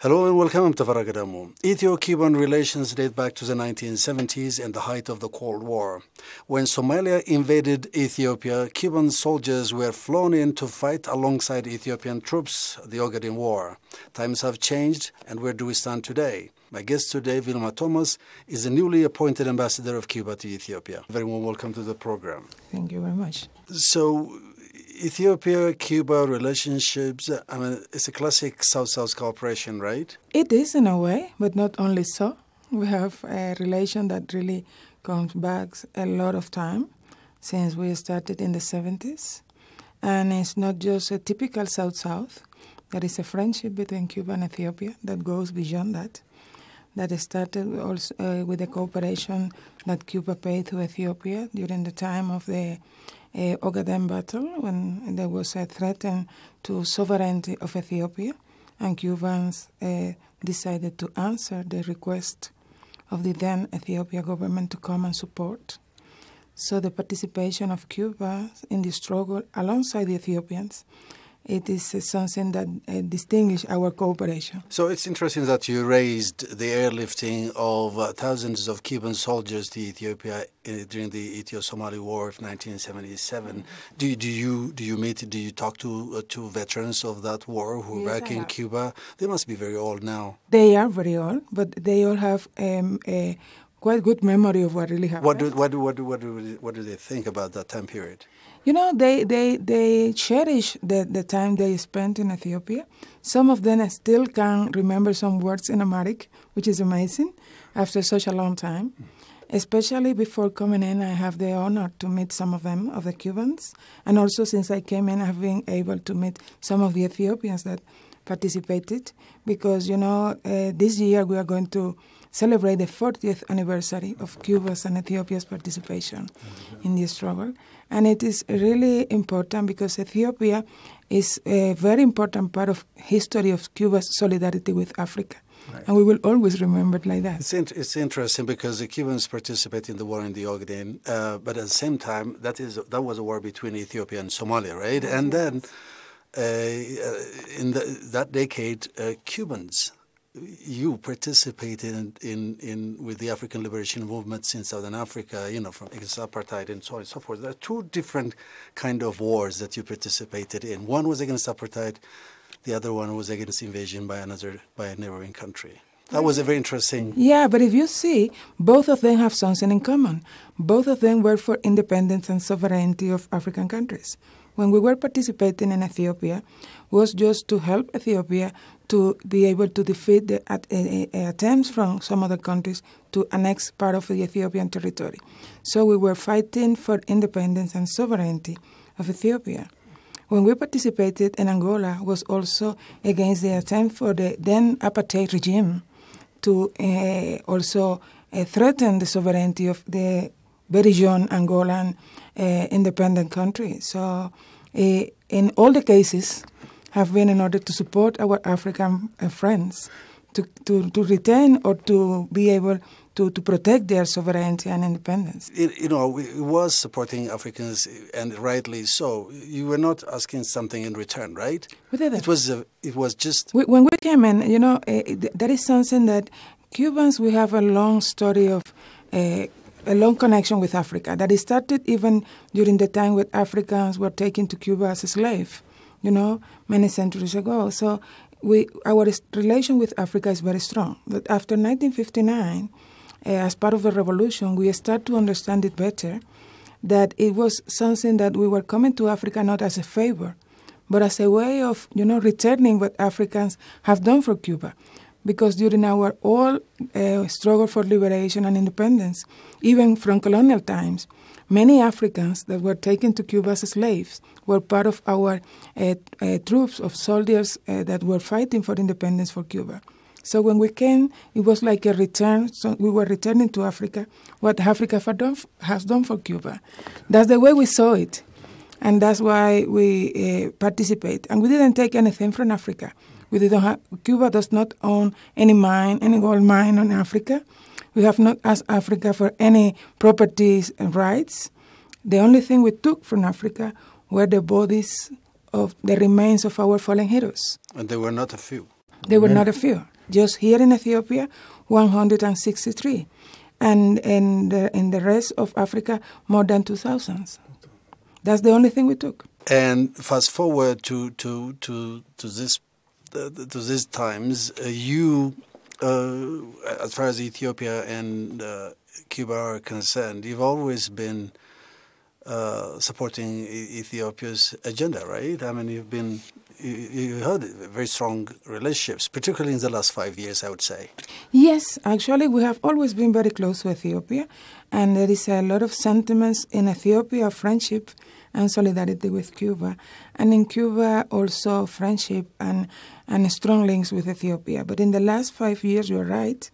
Hello and welcome to Faragadamu. Ethio-Cuban relations date back to the 1970s and the height of the Cold War. When Somalia invaded Ethiopia, Cuban soldiers were flown in to fight alongside Ethiopian troops the Ogaden War. Times have changed, and where do we stand today? My guest today, Vilma, is the newly appointed ambassador of Cuba to Ethiopia. Very warm welcome to the program. Thank you very much. So, Ethiopia-Cuba relationships, it's a classic South-South cooperation, right? It is in a way, but not only so. We have a relation that really comes back a lot of time since we started in the 70s. And it's not just a typical South-South. There is a friendship between Cuba and Ethiopia that goes beyond that. That started also with the cooperation that Cuba paid to Ethiopia during the time of the Ogaden battle, when there was a threat to sovereignty of Ethiopia, and Cubans decided to answer the request of the then Ethiopia government to come and support. So the participation of Cuba in the struggle alongside the Ethiopians, it is something that distinguishes our cooperation. So it's interesting that you raised the airlifting of thousands of Cuban soldiers to Ethiopia during the Ethio-Somali War of 1977. Do you talk to veterans of that war who are back in Cuba? They must be very old now. They are very old, but they all have a quite good memory of what really happened. What do they think about that time period? You know, they cherish the time they spent in Ethiopia. Some of them still can remember some words in Amharic, which is amazing, after such a long time. Especially before coming in, I have the honor to meet some of them, of the Cubans. And also since I came in, I've been able to meet some of the Ethiopians that participated. Because, you know, this year we are going to celebrate the 40th anniversary of Cuba's and Ethiopia's participation in the struggle. And it is really important because Ethiopia is a very important part of history of Cuba's solidarity with Africa. Right. And we will always remember it like that. It's interesting because the Cubans participated in the war in the Ogaden, but at the same time, that was a war between Ethiopia and Somalia, right? Yes, and then in that decade, Cubans, you participated in with the African liberation movements in Southern Africa, you know, from against apartheid and so on and so forth. There are two different kind of wars that you participated in. One was against apartheid, the other one was against invasion by a neighboring country. That was a very interesting. Yeah, but if you see, both of them have something in common. Both of them were for independence and sovereignty of African countries. When we were participating in Ethiopia, was just to help Ethiopia to be able to defeat the attempts from some other countries to annex part of the Ethiopian territory. So we were fighting for independence and sovereignty of Ethiopia. When we participated in Angola, was also against the attempt for the then apartheid regime to also threaten the sovereignty of the very young Angolan independent country. So in all the cases have been in order to support our African friends to retain or to be able to protect their sovereignty and independence. It was supporting Africans, and rightly so. You were not asking something in return, right? We did that. It was just... When we came in, you know, that is something that Cubans, we have a long story of... a long connection with Africa that started even during the time when Africans were taken to Cuba as a slave, you know, many centuries ago. So our relation with Africa is very strong. But after 1959, as part of the revolution, we start to understand it better, that it was something that we were coming to Africa not as a favor, but as a way of, you know, returning what Africans have done for Cuba. Because during our whole struggle for liberation and independence, even from colonial times, many Africans that were taken to Cuba as slaves were part of our troops of soldiers that were fighting for independence for Cuba. So when we came, it was like a return. So we were returning to Africa what Africa has done for Cuba. That's the way we saw it. And that's why we participate. And we didn't take anything from Africa. Cuba does not own any gold mine in Africa. We have not asked Africa for any properties and rights. The only thing we took from Africa were the bodies of the remains of our fallen heroes. And there were not a few. There were not a few. Just here in Ethiopia, 163. And in the rest of Africa, more than 2,000. That's the only thing we took. And fast forward to these times, you, as far as Ethiopia and Cuba are concerned, you've always been supporting Ethiopia's agenda, right? I mean, you had very strong relationships, particularly in the last 5 years, I would say. Yes, actually, we have always been very close to Ethiopia, and there is a lot of sentiments in Ethiopia, friendship and solidarity with Cuba, and in Cuba also friendship and strong links with Ethiopia. But in the last 5 years, you're right,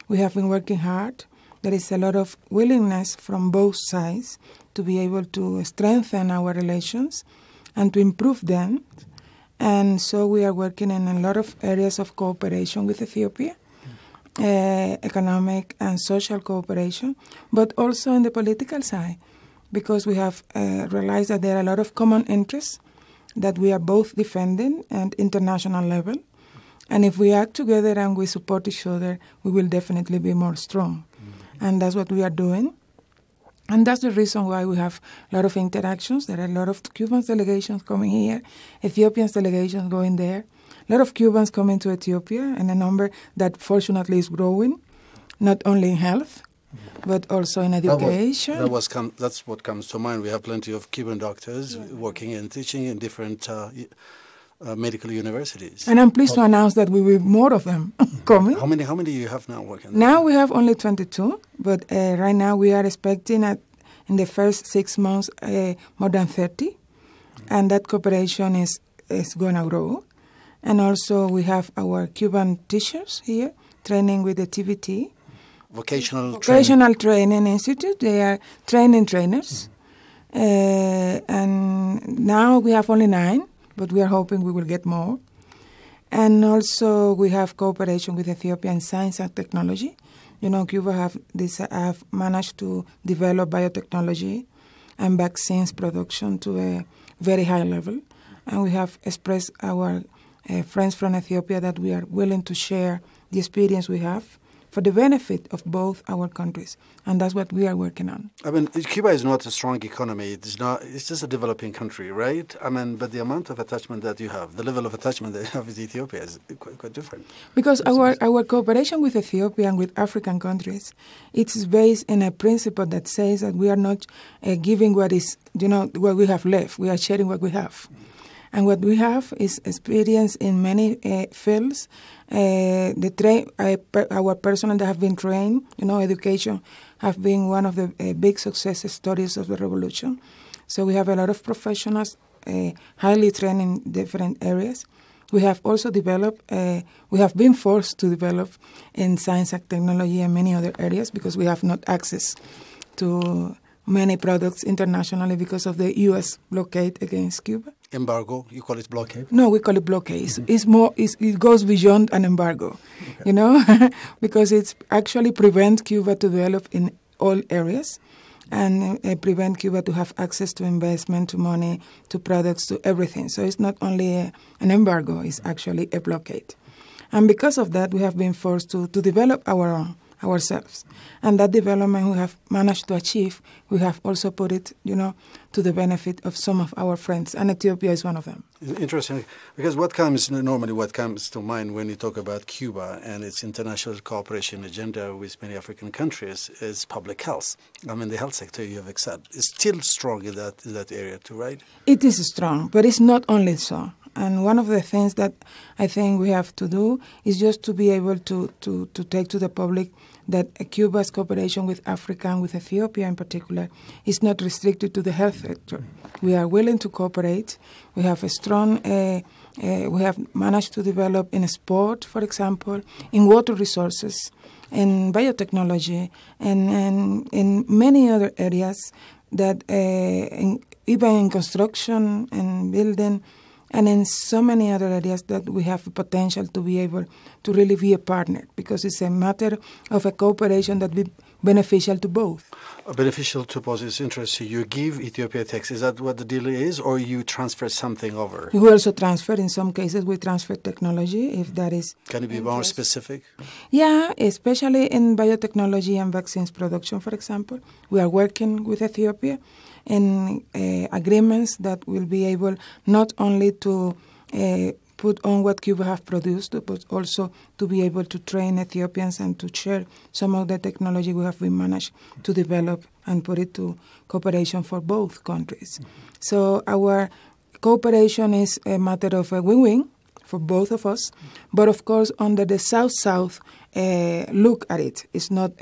we have been working hard. There is a lot of willingness from both sides to be able to strengthen our relations and to improve them. And so we are working in a lot of areas of cooperation with Ethiopia, economic and social cooperation, but also in the political side, because we have realized that there are a lot of common interests that we are both defending at international level. And if we act together and we support each other, we will definitely be more strong. And that's what we are doing. And that's the reason why we have a lot of interactions. There are a lot of Cuban delegations coming here, Ethiopian delegations going there, a lot of Cubans coming to Ethiopia, and a number that fortunately is growing, not only in health, but also in education. That's what comes to mind. We have plenty of Cuban doctors working and teaching in different medical universities. And I'm pleased to announce that we will have more of them coming. How many do you have now working? Now we have only 22, but right now we are expecting in the first 6 months more than 30, and that cooperation is going to grow. And also we have our Cuban teachers here training with the TVT. Vocational Training Institute. They are trainers. And now we have only 9. But we are hoping we will get more. And also we have cooperation with Ethiopia in science and technology. You know, Cuba have managed to develop biotechnology and vaccines production to a very high level. And we have expressed our friends from Ethiopia that we are willing to share the experience we have for the benefit of both our countries. And that's what we are working on. I mean, Cuba is not a strong economy. It's just a developing country, right? I mean, but the amount of attachment that you have, the level of attachment that you have with Ethiopia is quite different. Because our cooperation with Ethiopia and with African countries, it's based in a principle that says that we are not giving what we have left. We are sharing what we have. And what we have is experience in many fields. Our personnel that have been trained, education have been one of the big success stories of the revolution. So we have a lot of professionals highly trained in different areas. We have also developed, we have been forced to develop in science and technology and many other areas because we have not access to many products internationally because of the U.S. blockade against Cuba. Embargo? You call it blockade? No, we call it blockade. It goes beyond an embargo, because it actually prevents Cuba to develop in all areas and prevent Cuba to have access to investment, to money, to products, to everything. So it's not only an embargo, it's actually a blockade. And because of that, we have been forced to develop ourselves. And that development we have managed to achieve, we have also put it, to the benefit of some of our friends, and Ethiopia is one of them. Interesting, because what comes to mind when you talk about Cuba and its international cooperation agenda with many African countries is public health. I mean, the health sector you have excelled is still strong in that area too, right? It is strong, but it's not only so. And one of the things that I think we have to do is just to be able to take to the public that Cuba's cooperation with Africa and with Ethiopia in particular is not restricted to the health sector. We are willing to cooperate. We have a strong, we have managed to develop in sport, for example, in water resources, in biotechnology, and in many other areas that even in construction and building, and in so many other areas that we have the potential to be able to really be a partner, because it's a matter of a cooperation that beneficial to both. Beneficial to both is interesting. You give Ethiopia text. Is that what the deal is, or you transfer something over? We also transfer. In some cases, we transfer technology, if that is. Can you be more specific? Yeah, especially in biotechnology and vaccines production, for example. We are working with Ethiopia in agreements that will be able not only to put on what Cuba have produced, but also to be able to train Ethiopians and to share some of the technology we have been managed to develop and put it to cooperation for both countries. So our cooperation is a matter of a win-win for both of us, but of course under the South-South look at it. It's not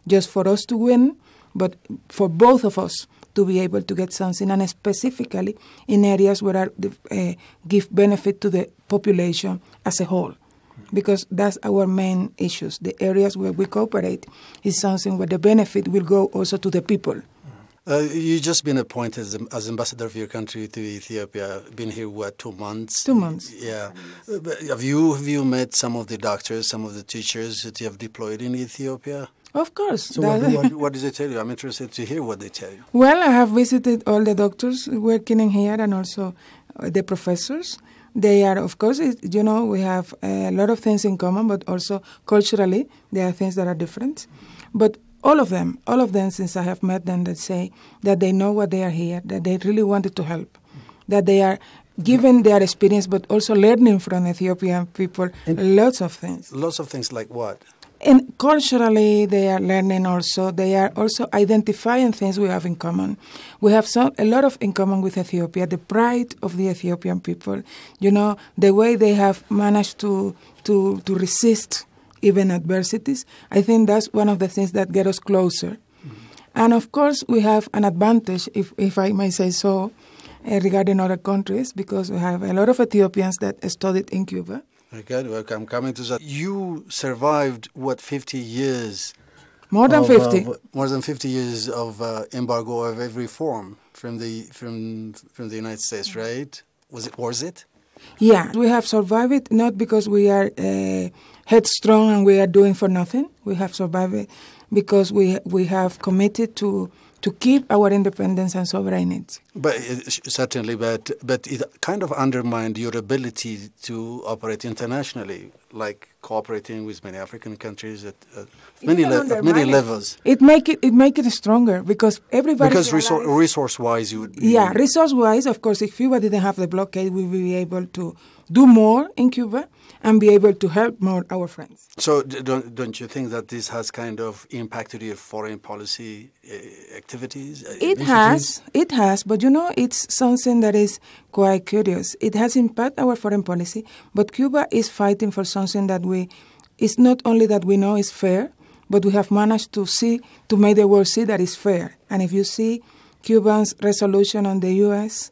just for us to win, but for both of us to be able to get something, and specifically in areas where give benefit to the population as a whole, because that's our main issues. The areas where we cooperate is something where the benefit will go also to the people. You've just been appointed as ambassador of your country to Ethiopia. Been here, what, 2 months? 2 months. Yeah. Have you met some of the doctors, some of the teachers that you have deployed in Ethiopia? Of course. So what does they tell you? I'm interested to hear what they tell you. Well, I have visited all the doctors working in here and also the professors. They are, of course, we have a lot of things in common, but also culturally, there are things that are different. But all of them, since I have met them, that say that they know what they are here, that they really wanted to help, that they are given their experience, but also learning from Ethiopian people lots of things. Lots of things like what? And culturally, they are learning also. They are also identifying things we have in common. We have a lot of in common with Ethiopia, the pride of the Ethiopian people, the way they have managed to resist even adversities. I think that's one of the things that get us closer. Mm-hmm. And of course, we have an advantage, if I may say so, regarding other countries, because we have a lot of Ethiopians that studied in Cuba. Okay, well, I'm coming to that. You survived, 50 years? More than 50. More than 50 years of embargo of every form from the United States, right? Was it? Yeah, we have survived it not because we are headstrong and we are doing for nothing. We have survived it because we have committed to keep our independence and sovereignty. But certainly, but it kind of undermined your ability to operate internationally, like cooperating with many African countries at many levels. It make it stronger because everybody. Because resource-wise, you would. Yeah, resource-wise, of course, if Cuba didn't have the blockade, we would be able to do more in Cuba and be able to help more our friends. So don't you think that this has kind of impacted your foreign policy activities? It has, but it's something that is quite curious. It has impacted our foreign policy, but Cuba is fighting for something that it's not only that we know is fair, but we have managed to make the world see that it's fair. And if you see Cuba's resolution on the U.S.,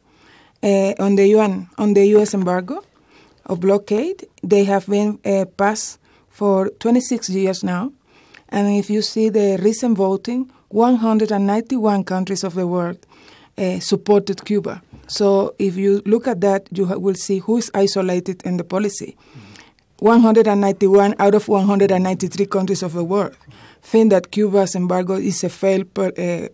on the U.S. embargo of blockade, they have been passed for 26 years now. And if you see the recent voting, 191 countries of the world supported Cuba. So if you look at that, you will see who is isolated in the policy. 191 out of 193 countries of the world think that Cuba's embargo is a failed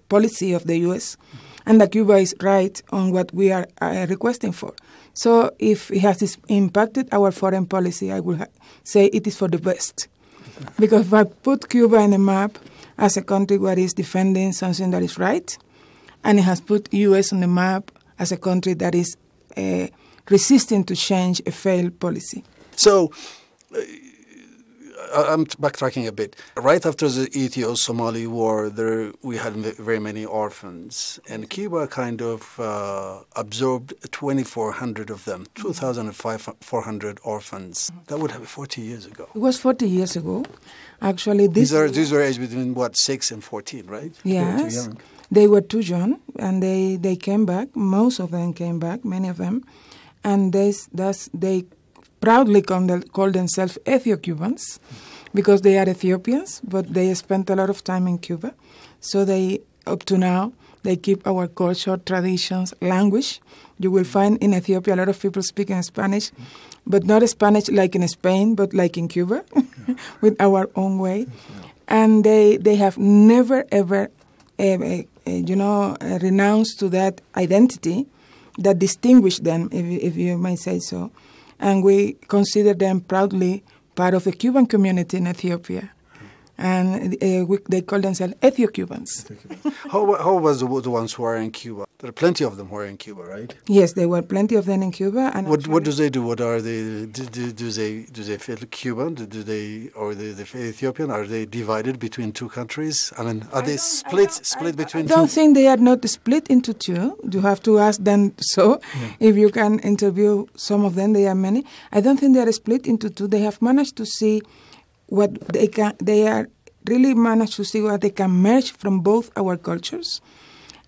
policy of the U.S. and that Cuba is right on what we are requesting for. So if it has impacted our foreign policy, I will say it is for the best. Because if I put Cuba in a map as a country where it's defending something that is right, and it has put U.S. on the map as a country that is resisting to change a failed policy. So, I'm backtracking a bit. Right after the Ethio-Somali war, we had very many orphans, and Cuba kind of absorbed 2,400 of them, 2,400 orphans. That would have been 40 years ago. It was 40 years ago. Actually, these were aged between, 6 and 14, right? Yes. They were too young. They were too young, and they came back. Most of them came back, many of them, and they proudly call themselves Ethio-Cubans because they are Ethiopians, but they spent a lot of time in Cuba. So up to now, they keep our culture, traditions, language. You will find in Ethiopia a lot of people speaking Spanish, but not Spanish like in Spain, but like in Cuba, with our own way. And they have never, ever, renounced to that identity that distinguished them, if you may say so. And we consider them proudly part of the Cuban community in Ethiopia. And they call themselves Ethio-Cubans. How was the ones who are in Cuba? There are plenty of them who are in Cuba, right? Yes, there were plenty of them in Cuba. And what do they do? What are they? Do they feel Cuban? Do they feel Ethiopian? Are they divided between two countries? I mean, are they split between two? I don't think they are not split into two. You have to ask them so. Yeah. If you can interview some of them, there are many. I don't think they are split into two. They have managed to see what they can. They are really managed to see what they can merge from both our cultures.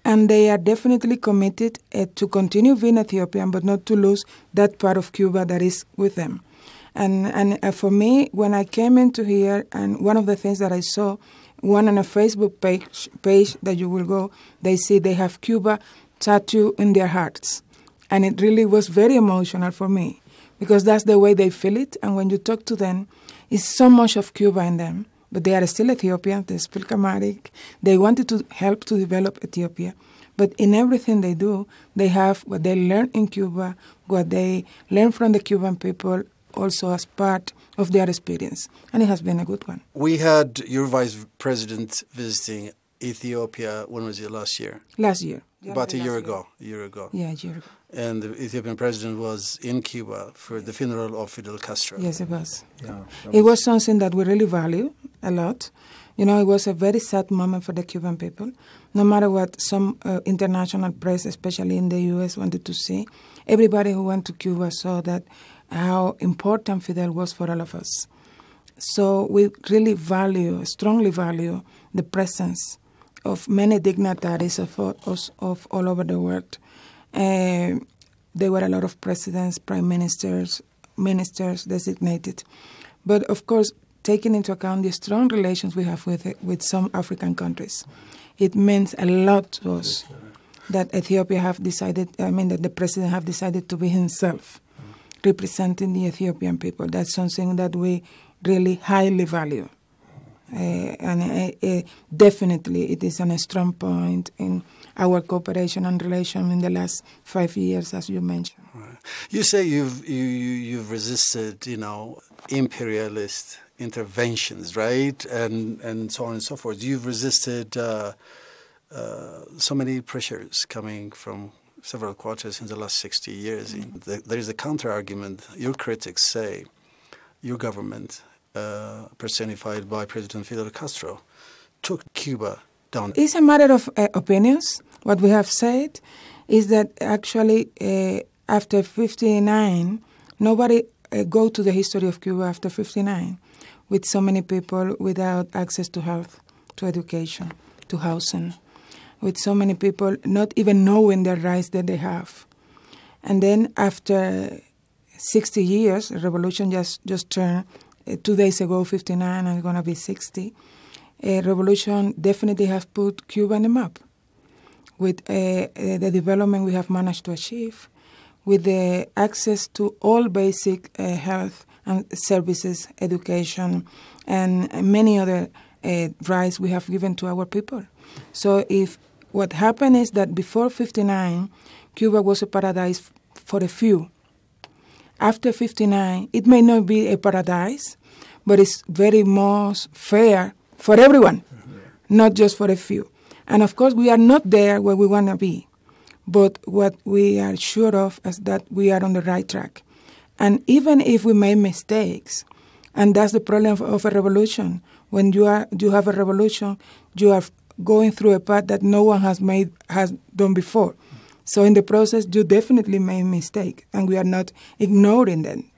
And they are definitely committed to continue being Ethiopian, but not to lose that part of Cuba that is with them. And for me, when I came into here, and one of the things that I saw, one on a Facebook page that you will go, they see they have Cuba tattooed in their hearts. And it really was very emotional for me, because that's the way they feel it. And when you talk to them, it's so much of Cuba in them. But they are still Ethiopians, they speak Amharic. They wanted to help to develop Ethiopia. But in everything they do, they have what they learn in Cuba, what they learn from the Cuban people, also as part of their experience. And it has been a good one. We had your vice president visiting Ethiopia, when was it, last year? Last year. About a year ago. Yeah, a year ago. And the Ethiopian president was in Cuba for the funeral of Fidel Castro. Yes, it was. Yeah, it was something that we really value a lot. You know, it was a very sad moment for the Cuban people. No matter what some international press, especially in the U.S., wanted to see, everybody who went to Cuba saw that how important Fidel was for all of us. So we really strongly value the presence of many dignitaries of all over the world. There were a lot of presidents, prime ministers, designated. But of course, taking into account the strong relations we have with some African countries, it means a lot to us that Ethiopia that the president have decided to be himself, representing the Ethiopian people. That's something that we really highly value. And definitely it is a strong point in our cooperation and relation in the last 5 years, as you mentioned. Right. You say you've resisted, imperialist interventions, right, and so on and so forth. You've resisted so many pressures coming from several quarters in the last 60 years. There is a counter-argument. Your critics say your government, personified by President Fidel Castro, took Cuba down. It's a matter of opinions. What we have said is that actually after 59, nobody go to the history of Cuba after 59, with so many people without access to health, to education, to housing, with so many people not even knowing the rights that they have. And then after 60 years, the revolution just turned 2 days ago, 59, and it's going to be 60. Revolution definitely has put Cuba on the map with the development we have managed to achieve, with the access to all basic health and services, education, and many other rights we have given to our people. So if what happened is that before 59, Cuba was a paradise for a few. After 59, it may not be a paradise, but it's very most fair for everyone, not just for a few. And of course, we are not there where we want to be. But what we are sure of is that we are on the right track. And even if we make mistakes, and that's the problem of a revolution, when you have a revolution, you are going through a path that no one has done before. So in the process, you definitely made mistake, and we are not ignoring them.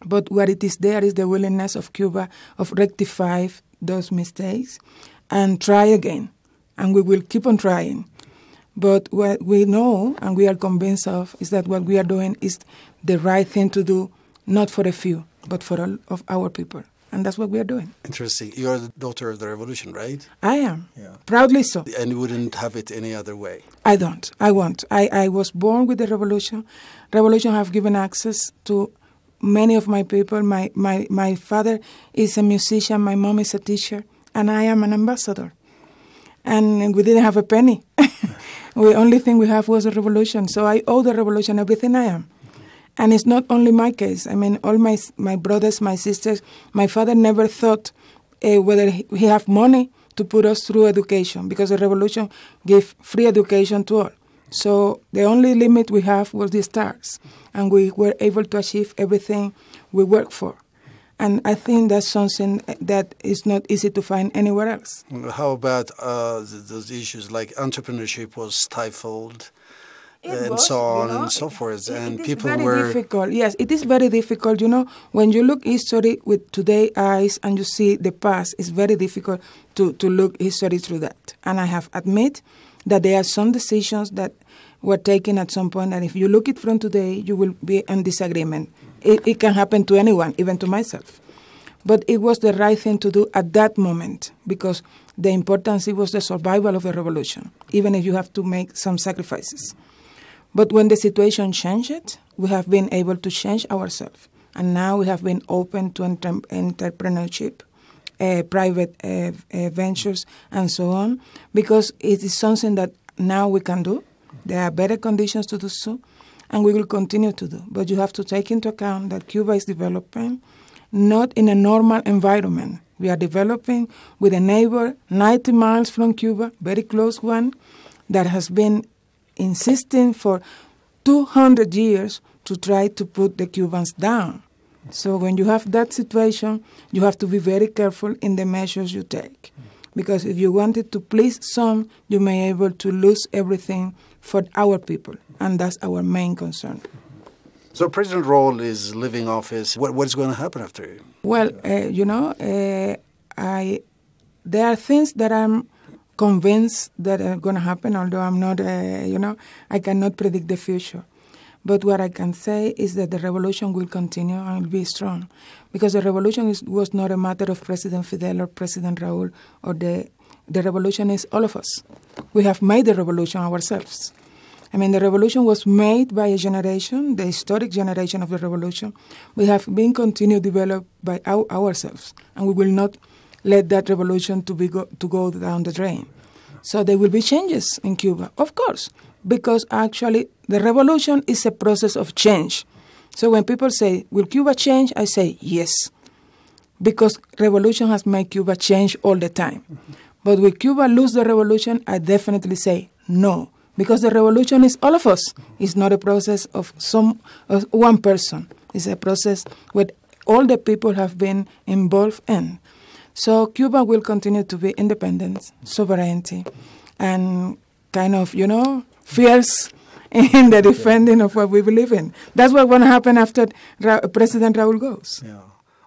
But what it is there is the willingness of Cuba of rectify those mistakes and try again. And we will keep on trying. But what we know and we are convinced of is that what we are doing is the right thing to do, not for a few, but for all of our people. And that's what we are doing. Interesting. You are the daughter of the revolution, right? I am. Yeah. Proudly so. And you wouldn't have it any other way? I don't. I won't. I was born with the revolution. Revolution have given access to many of my people. My father is a musician. My mom is a teacher. and I am an ambassador. And we didn't have a penny. The only thing we have was a revolution. So I owe the revolution everything I am. And it's not only my case. I mean, all my brothers, my sisters, my father never thought whether he have money to put us through education, because the revolution gave free education to all. So the only limit we have was the stars, and we were able to achieve everything we worked for. And I think that's something that is not easy to find anywhere else. How about those issues like entrepreneurship was stifled? And so on and so forth, and people were very difficult. Yes, it is very difficult. When you look history with today's eyes and you see the past, it's very difficult to look history through that. And I have admit that there are some decisions that were taken at some point, and if you look it from today, you will be in disagreement. It can happen to anyone, even to myself. But it was the right thing to do at that moment, because the importance, it was the survival of the revolution, even if you have to make some sacrifices. But when the situation changed, we have been able to change ourselves. And now we have been open to entrepreneurship, private ventures, and so on, because it is something that now we can do. There are better conditions to do so, and we will continue to do. But you have to take into account that Cuba is developing not in a normal environment. We are developing with a neighbor 90 miles from Cuba, very close one, that has been insisting for 200 years to try to put the Cubans down. So when you have that situation, you have to be very careful in the measures you take. Because if you wanted to please some, you may be able to lose everything for our people. And that's our main concern. So President Raul is leaving office. What is going to happen after you? Well, there are things that I'm convinced that are going to happen, although I'm not, I cannot predict the future. But what I can say is that the revolution will continue and will be strong. Because the revolution was not a matter of President Fidel or President Raul, or the revolution is all of us. We have made the revolution ourselves. I mean, the revolution was made by a generation, the historic generation of the revolution. We have been continued developed by ourselves, and we will not let that revolution to go down the drain. So there will be changes in Cuba, of course, because actually the revolution is a process of change. So when people say, will Cuba change? I say, yes, because revolution has made Cuba change all the time. But will Cuba lose the revolution? I definitely say no, because the revolution is all of us. It's not a process of one person. It's a process where all the people have been involved in. So Cuba will continue to be independence, sovereignty, and kind of, fierce in the defending of what we believe in. That's what's going to happen after President Raul goes. Yeah.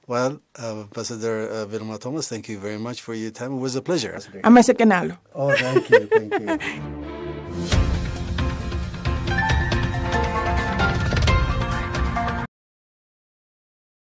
Well, Ambassador Vilma Thomas, thank you very much for your time. It was a pleasure. I'm a sekenalo. Oh, thank you.